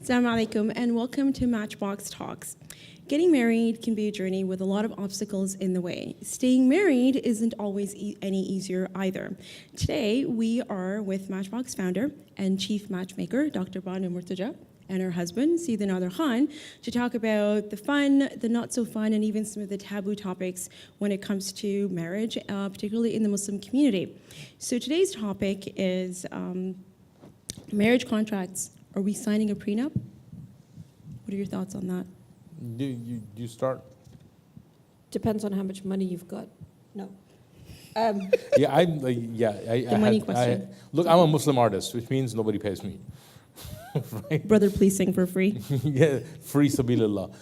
Assalamu alaikum and welcome to Matchbox Talks. Getting married can be a journey with a lot of obstacles in the way. Staying married isn't always any easier either. Today, we are with Matchbox founder and chief matchmaker, Dr. Banu Murtaja, and her husband, Sayyidina Nader Khan, to talk about the fun, the not so fun, and even some of the taboo topics when it comes to marriage, particularly in the Muslim community. So today's topic is marriage contracts. Are we signing a prenup? What are your thoughts on that? You start? Depends on how much money you've got. No. The money question. Look, I'm a Muslim artist, which means nobody pays me. Right? Brother, please sing for free. Yeah, free sabilillah.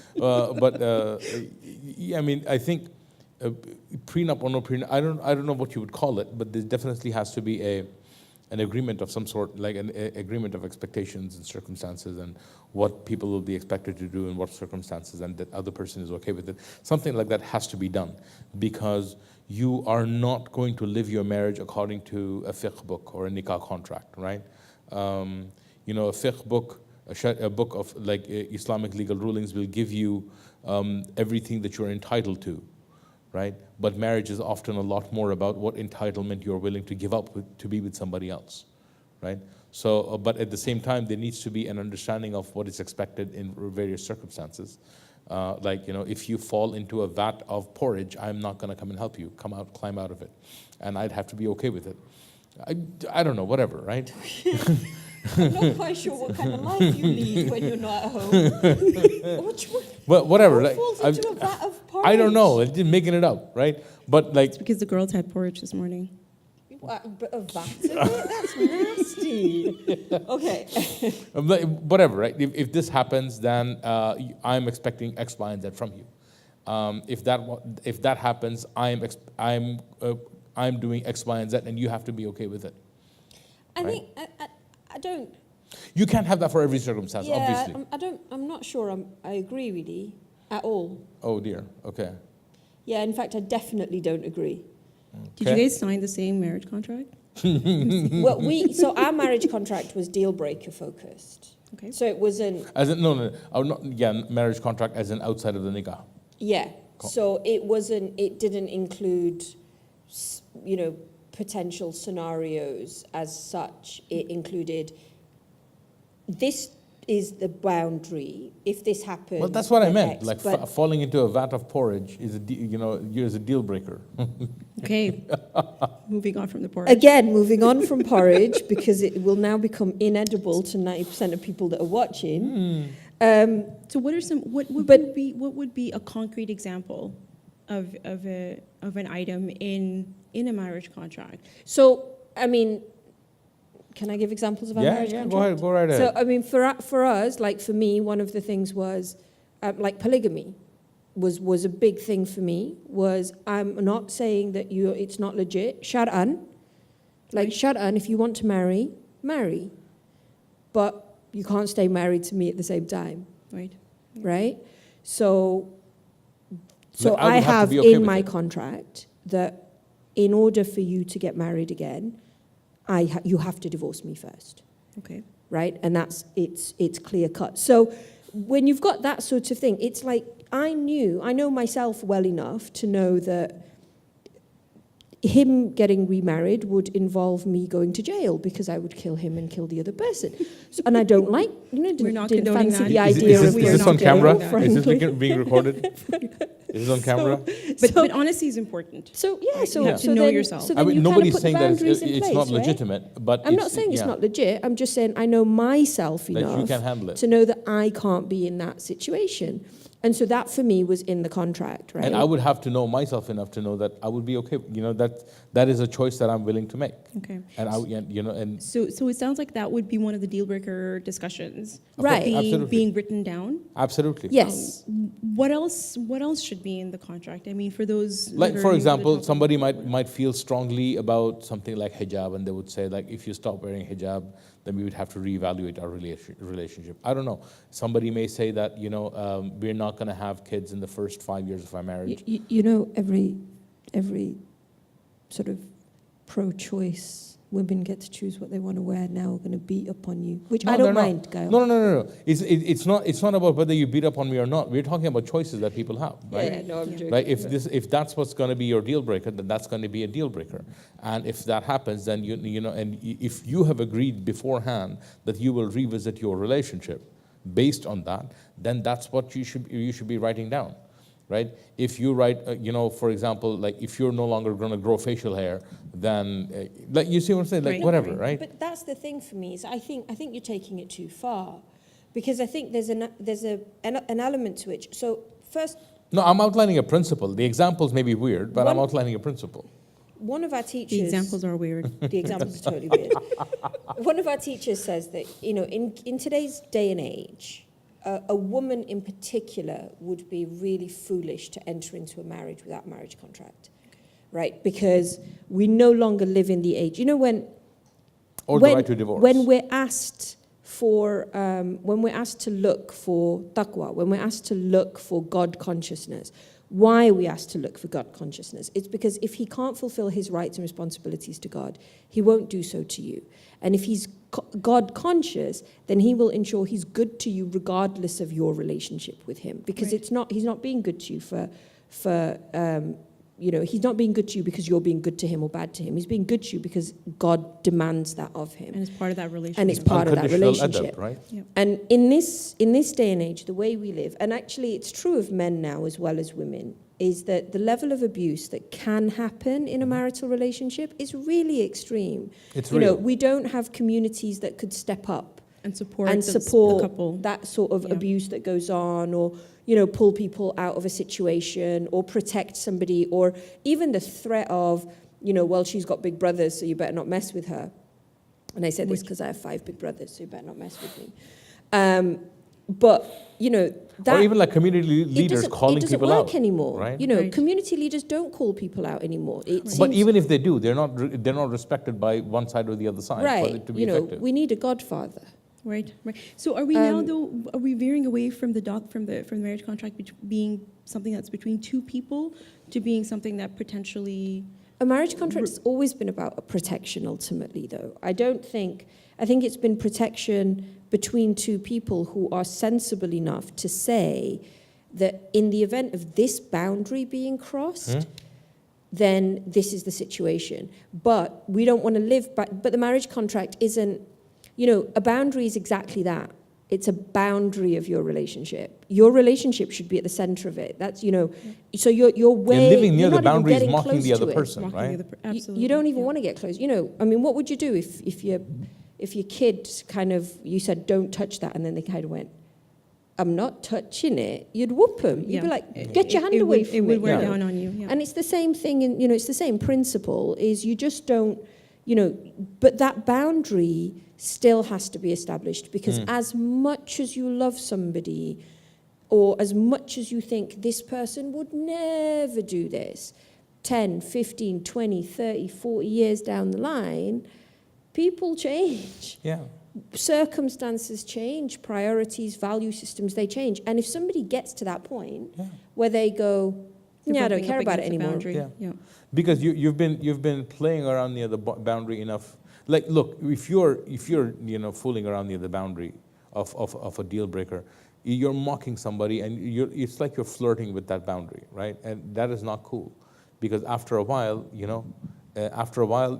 I think prenup or no prenup, I don't know what you would call it, but there definitely has to be an agreement of some sort, like an agreement of expectations and circumstances and what people will be expected to do in what circumstances, and that other person is okay with it. Something like that has to be done, because you are not going to live your marriage according to a fiqh book or a nikah contract, right? A fiqh book, a book of like Islamic legal rulings will give you everything that you're entitled to, right? But marriage is often a lot more about what entitlement you're willing to give up to be with somebody else, right? So, but at the same time, there needs to be an understanding of what is expected in various circumstances. If you fall into a vat of porridge, I'm not gonna come and help you. Climb out of it. And I'd have to be okay with it. I don't know, whatever, right? I'm not quite sure what kind of life you lead when you're not at home. Well, whatever. What falls into a vat of porridge? I don't know. I'm just making it up, right? But It's because the girls had porridge this morning. What, a vat of it? That's nasty. Okay. Whatever, right? If this happens, then I'm expecting X, Y, and Z from you. If that happens, I'm doing X, Y, and Z, and you have to be okay with it. I think I don't. You can't have that for every circumstance, obviously. I'm not sure I agree really at all. Oh dear. Okay. Yeah, in fact, I definitely don't agree. Did you guys sign the same marriage contract? Well, so our marriage contract was deal breaker focused. Okay. So it wasn't. As in, no. Marriage contract as in outside of the nikah. Yeah. So it wasn't. It didn't include, potential scenarios as such. It included, this is the boundary. If this happens, Well, that's what I meant. X, Falling into a vat of porridge is a deal breaker. Okay. Moving on from the porridge. again, moving on from porridge, because it will now become inedible to 90% of people that are watching. So what would be a concrete example of an item in a marriage contract? So, can I give examples of our marriage contract? Go ahead, go right ahead. So, for us, like for me, one of the things was, polygamy was a big thing for me. I'm not saying that it's not legit. Shar'an, shar'an, if you want to marry, but you can't stay married to me at the same time, Right. right? So I I would have to have be okay in with my it. contract that in order for you to get married again, you have to divorce me first, Okay. right? And it's clear cut. So when you've got that sort of thing, it's like I know myself well enough to know that him getting remarried would involve me going to jail because I would kill him and kill the other person. And I don't like, We're not didn't condoning fancy that. the idea Is of this going on to jail, camera? frankly. Is this being recorded? Is this on camera? But honesty is important. So yeah, so You have to so know then, yourself. So then you nobody's put saying the that boundaries in it's place, not right? legitimate, but I'm not saying it's not legit. I'm just saying I know myself That you enough can handle it. to know that I can't be in that situation. And so that for me was in the contract, right? And I would have to know myself enough to know that I would be okay. That is a choice that I'm willing to make. Okay. And So it sounds like that would be one of the deal breaker discussions. Right. Absolutely. Being written down. Absolutely. Yes. What else should be in the contract? I mean, for those Like, that are for new to the example, topic. somebody might feel strongly about something like hijab, and they would say, like, if you stop wearing hijab, then we would have to reevaluate our relationship. I don't know. Somebody may say that, we're not going to have kids in the first 5 years of our marriage. Every sort of pro-choice women get to choose what they want to wear now, are going to beat up on you, which No, I they're don't not. mind, Gail. No. It's not about whether you beat up on me or not. We're talking about choices that people have, right? Yeah, no, I'm Yeah. joking. Right? If that's what's going to be your deal breaker, then that's going to be a deal breaker. And if that happens, then you know, and if you have agreed beforehand that you will revisit your relationship based on that, then that's what you should be writing down, right? If you write, for example, like if you're no longer going to grow facial hair, then like you see what I'm saying, like Right. whatever, right? But that's the thing for me, is I think you're taking it too far, because I think there's an element to it. So first, No, I'm outlining a principle. The examples may be weird, but I'm One- outlining a principle. one of our teachers... The examples are weird. The examples are totally weird. One of our teachers says that, in today's day and age, a woman in particular would be really foolish to enter into a marriage without a marriage contract, right? Because we no longer live in the age... Or the right to divorce. When we're asked to look for taqwa, when we're asked to look for God consciousness, why are we asked to look for God consciousness? It's because if he can't fulfill his rights and responsibilities to God, he won't do so to you. And if he's God conscious, then he will ensure he's good to you regardless of your relationship with him. Because Right. he's not being good to you he's not being good to you because you're being good to him or bad to him. He's being good to you because God demands that of him. And it's part of that relationship. And it's part of that Unconditional relationship. adab, right? And in this day and age, the way we live, and actually it's true of men now as well as women, is that the level of abuse that can happen in a marital relationship is really extreme. It's real. We don't have communities that could step up and support and the support couple. that sort of Yeah. abuse that goes on, or pull people out of a situation, or protect somebody, or even the threat of, well, she's got big brothers, so you better not mess with her. And I said this because I have 5 big brothers, so you better not mess with me. But that, Or even like community leaders calling it doesn't people work out anymore. right? Right. Community leaders don't call people out anymore. It But seems- even if they do, they're not respected by one side or the other side for it right, to be effective. we need a godfather. Right. So are we now though? Are we veering away from from the marriage contract being something that's between two people to being something that potentially? A marriage contract has always been about a protection, ultimately, though. I think it's been protection between two people who are sensible enough to say that in the event of this boundary being crossed, then this is the situation. But we don't want to live by, but the marriage contract isn't, a boundary is exactly that. It's a boundary of your relationship. Your relationship should be at the center of it. That's, so you're way... You're living near you're the not even boundary is getting mocking close the other to it. person, Mocking right? the other absolutely. You don't even yeah. want to get close. What would you do if your kid kind of, you said, don't touch that, and then they kind of went, I'm not touching it, you'd whoop them. You'd Yeah. be like, get your hand It away would, from it would it. wear Yeah. down on you. Yeah. And it's the same thing, it's the same principle, is you just don't, but that boundary still has to be established, because as much as you love somebody, or as much as you think this person would never do this, 10, 15, 20, 30, 40 years down the line, people change. Yeah. Circumstances change, priorities, value systems, they change. And if somebody gets to that point where they go, They're I don't bumping care up about it against the anymore. boundary. Yeah. Yeah. Because you've been playing around near the boundary enough. Like, look, if you're fooling around near the boundary of a deal breaker, you're mocking somebody, and it's like you're flirting with that boundary, right? And that is not cool, because after a while,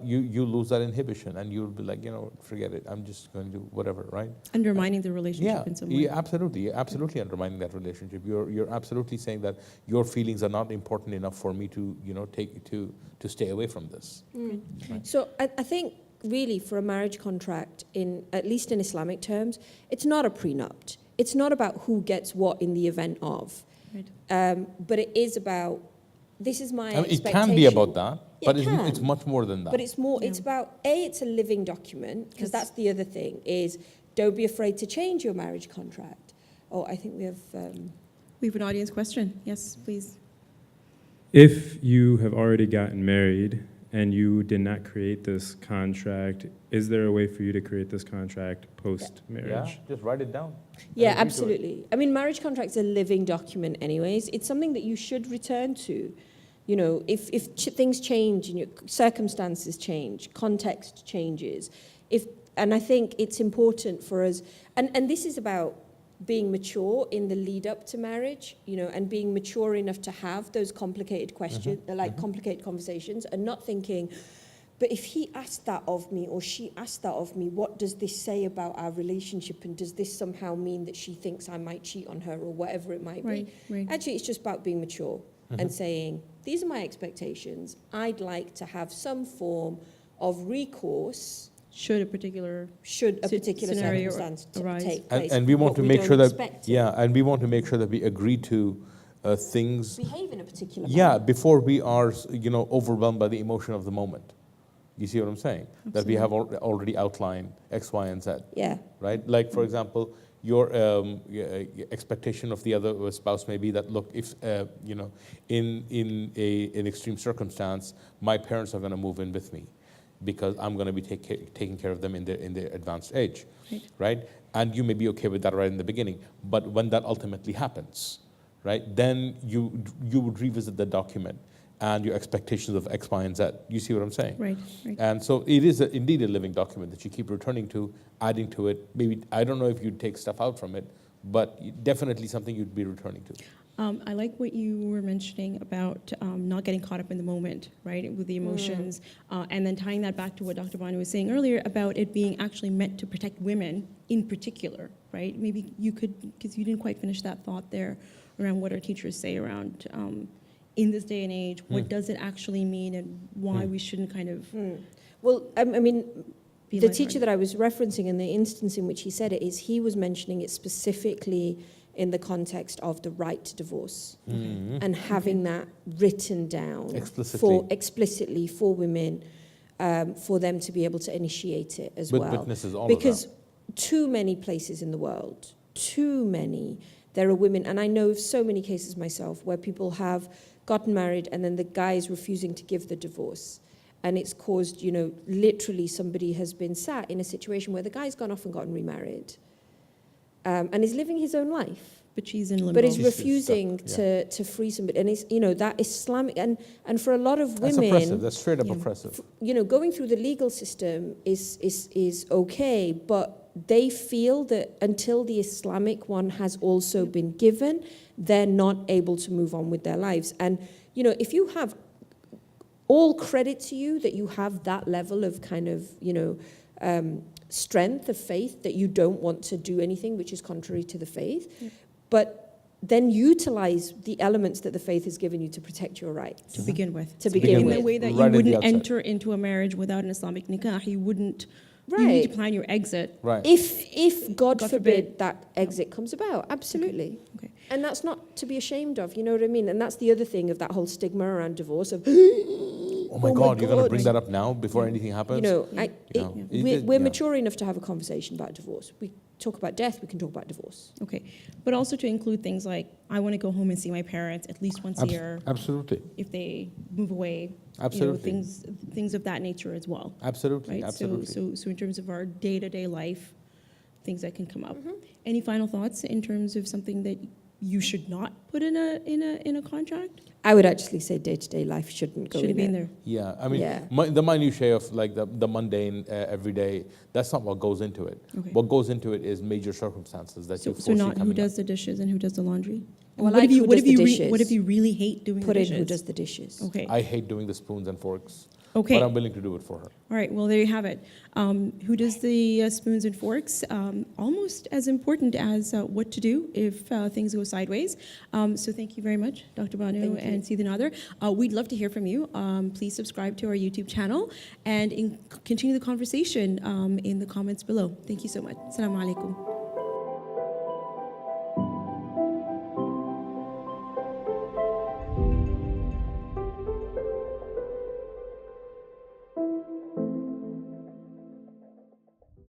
you lose that inhibition, and you'll be like, forget it. I'm just going to do whatever, right? Undermining the relationship Yeah, in some way. you're absolutely undermining that relationship. You're absolutely saying that your feelings are not important enough for me to to stay away from this. Right. So I think really for a marriage contract, at least in Islamic terms, it's not a prenup. It's not about who gets what in the event of. Right. But it is about, this is my expectation. It can be about that, but It it's can. much more than that. But it's more, Yeah. it's about, it's a living document, because Yes. that's the other thing, is don't be afraid to change your marriage contract. Oh, I think we have... We have an audience question. Yes, please. If you have already gotten married and you did not create this contract, is there a way for you to create this contract post-marriage? Yeah, just write it down. Yeah, agree to it. absolutely. I mean, marriage contract's a living document anyways. It's something that you should return to. You know, if things change, you know, circumstances change, context changes. And I think it's important for us, and this is about being mature in the lead up to marriage, you know, and being mature enough to have those complicated questions, complicated conversations, and not thinking, but if he asked that of me or she asked that of me, what does this say about our relationship? And does this somehow mean that she thinks I might cheat on her or whatever it might be? Right. Actually, it's just about being mature and saying, these are my expectations. I'd like to have some form of recourse Should a particular circumstance scenario arise. take place. And we want But to make don't sure that, expect it. yeah, and we want to make sure that we agree to things, Behave in a particular yeah, manner. before we are, overwhelmed by the emotion of the moment. You see what I'm saying? That we have already outlined X, Y, and Z, Yeah. right? Like, for example, your expectation of the other spouse may be that, look, if, in an extreme circumstance, my parents are going to move in with me because I'm going to be taking care of them in their advanced age, right? And you may be okay with that right in the beginning. But when that ultimately happens, right, then you would revisit the document and your expectations of X, Y, and Z. You see what I'm saying? Right. And so it is indeed a living document that you keep returning to, adding to it. Maybe, I don't know if you'd take stuff out from it, but definitely something you'd be returning to. I like what you were mentioning about not getting caught up in the moment, right, with the emotions, and then tying that back to what Dr. Banu was saying earlier about it being actually meant to protect women in particular, right? Maybe you could, because you didn't quite finish that thought there around what our teachers say around in this day and age, what does it actually mean and why we shouldn't kind of Well, I mean, be the lighthearted. teacher that I was referencing in the instance in which he said it is he was mentioning it specifically in the context of the right to divorce and having that written down explicitly for women, for them to be able to initiate it as With well. witnesses, all Because of that. too many places in the world, there are women, and I know of so many cases myself where people have gotten married and then the guy is refusing to give the divorce. And it's caused, literally somebody has been sat in a situation where the guy's gone off and gotten remarried and is living his own life. but she's in limbo. But is She's refusing stuck, to free somebody. And it's, that Islamic, and for a lot of That's women, oppressive. That's straight up Yeah. oppressive. going through the legal system is okay, but they feel that until the Islamic one has also been given, they're not able to move on with their lives. And, if you have all credit to you that you have that level of kind of, strength of faith, that you don't want to do anything which is contrary to the faith, but then utilize the elements that the faith has given you to protect your rights. to begin with. To begin in with. the way that Right you at the wouldn't outset. enter into a marriage without an Islamic nikah, you wouldn't. You need Right. to plan your exit. Right. If God God forbid forbid. that exit comes about, absolutely. Okay. And that's not to be ashamed of, you know what I mean? And that's the other thing of that whole stigma around divorce of, Oh my God, you're going to bring that up now before anything happens? we're mature enough to have a conversation about divorce. We talk about death, we can talk about divorce. Okay, but also to include things like I want to go home and see my parents at least once a year Absolutely. if they move away. Absolutely. Things of that nature as well. Absolutely. Right. Absolutely. So in terms of our day-to-day life, things that can come up. Mm-hmm. Any final thoughts in terms of something that you should not put in a contract? I would actually say day-to-day life shouldn't go Should it in be in it. there? Yeah, I mean, Yeah. the minutiae of like the mundane everyday, that's not what goes into it. Okay. What goes into it is major circumstances that you So foresee not who coming does up. the dishes and who does the laundry? And Well, what like if you who what does if you the what if dishes. you really hate doing Put the in dishes? who does the dishes. Okay. I hate doing the spoons and forks, Okay. but I'm willing to do it for her. All right, well, there you have it. Who does the spoons and forks? Almost as important as what to do if things go sideways. So thank you very much, Dr. Banu Thank you. and Sidi Nader. We'd love to hear from you. Please subscribe to our YouTube channel and continue the conversation in the comments below. Thank you so much. Assalamu alaikum.